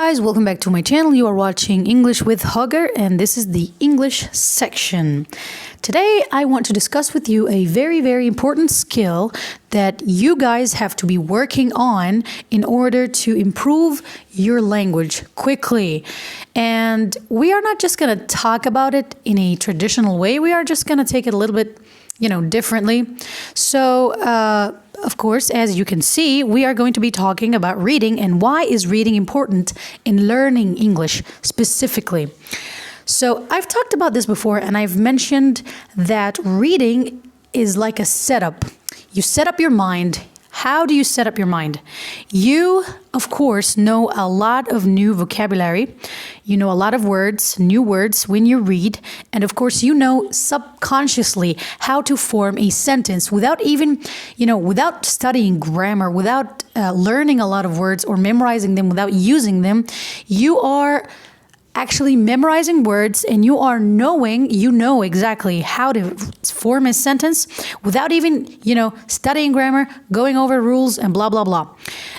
Guys, welcome back to my channel. You are watching English with Hugger, and this is the English section. Today I want to discuss with you a very important skill that you guys have to be working on in order to improve your language quickly. And we are not just going to talk about it in a traditional way. We are just going to take it a little bit differently. So, of course, as you can see, we are going to be talking about reading and why is reading important in learning English specifically. So I've talked about this before, and I've mentioned that reading is like a setup. You set up your mind. How do you set up your mind? You, of course, know a lot of new vocabulary. You know a lot of words, new words when you read. And of course, you know subconsciously how to form a sentence without even, without studying grammar, without learning a lot of words or memorizing them, without using them. You are actually memorizing words, and you know exactly how to form a sentence without even, studying grammar, going over rules and blah, blah, blah.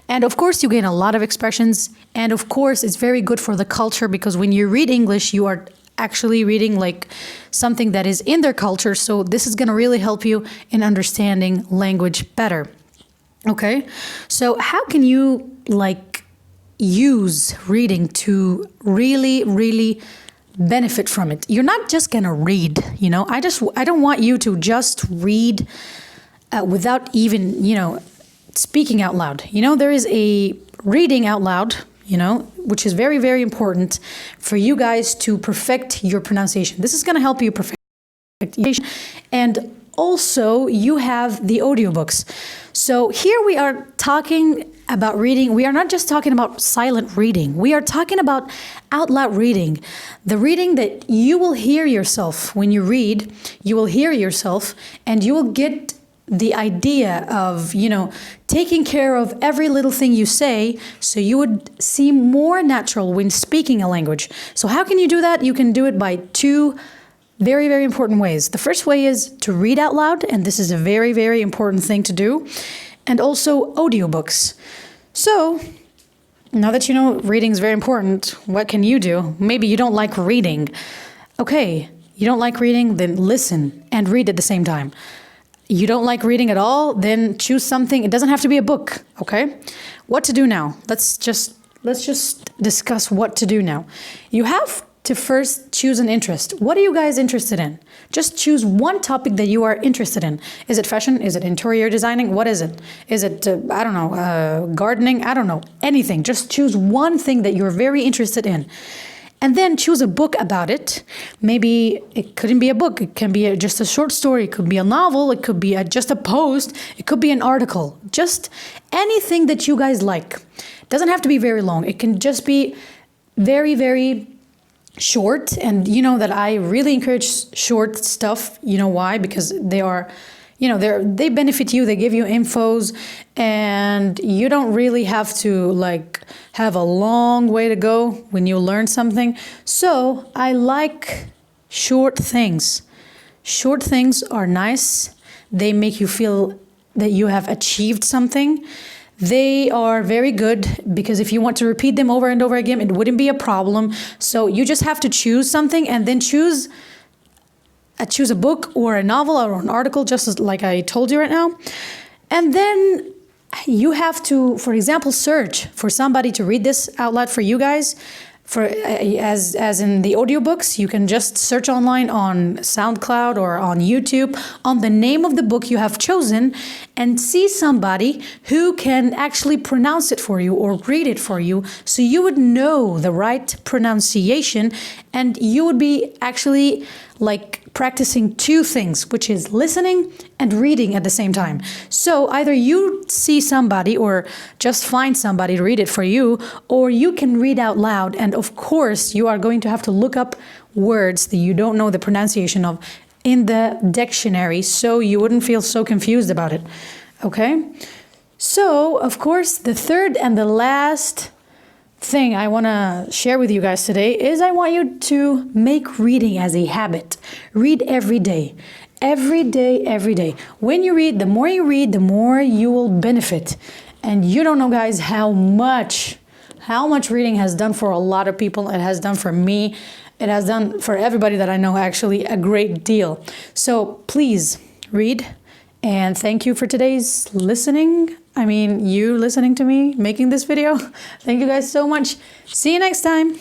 And of course, you gain a lot of expressions. And of course, it's very good for the culture, because when you read English, you are actually reading like something that is in their culture. So this is going to really help you in understanding language better. Okay. So how can you use reading to really benefit from it? You're not just gonna read, I don't want you to just read without even, speaking out loud. There is a reading out loud, which is very important for you guys to perfect your pronunciation. This is gonna help you perfect. And also you have the audiobooks. So here we are talking about reading. We are not just talking about silent reading. We are talking about out loud reading. The reading that you will hear yourself when you read, you will hear yourself and you will get the idea of, taking care of every little thing you say, so you would seem more natural when speaking a language. So how can you do that? You can do it by two very important ways. The first way is to read out loud, and this is a very important thing to do, and also audiobooks. So now that you know reading is very important, what can you do? Maybe you don't like reading. Okay, you don't like reading, then listen and read at the same time. You don't like reading at all, then choose something. It doesn't have to be a book, okay? What to do now? Let's just discuss what to do now. You have to first choose an interest. What are you guys interested in? Just choose one topic that you are interested in. Is it fashion? Is it interior designing? What is it? Is it, gardening? I don't know. Anything. Just choose one thing that you're very interested in. And then choose a book about it. Maybe it couldn't be a book. It can be just a short story. It could be a novel. It could be just a post. It could be an article. Just anything that you guys like. It doesn't have to be very long. It can just be very short. And you know that I really encourage short stuff. You know why? Because they are, they benefit you. They give you infos, and you don't really have to have a long way to go when you learn something. So I like short things. Short things are nice. They make you feel that you have achieved something. They are very good because if you want to repeat them over and over again, it wouldn't be a problem. So you just have to choose something and then choose a book or a novel or an article, just like I told you right now. And then you have to, for example, search for somebody to read this out loud for you guys. As in the audiobooks, you can just search online on SoundCloud or on YouTube on the name of the book you have chosen and see somebody who can actually pronounce it for you or read it for you, so you would know the right pronunciation, and you would be actually practicing two things, which is listening and reading at the same time. So either you see somebody or just find somebody to read it for you, or you can read out loud. And of course, you are going to have to look up words that you don't know the pronunciation of in the dictionary, so you wouldn't feel so confused about it. Okay? So, of course, the third and the last thing I want to share with you guys today is I want you to make reading as a habit. Read every day. Every day. When you read, the more you will benefit. And you don't know, guys, how much how much reading has done for a lot of people. It has done for me. It has done for everybody that I know, actually, a great deal. So please read. And thank you for today's listening. I mean, you listening to me making this video. Thank you guys so much. See you next time.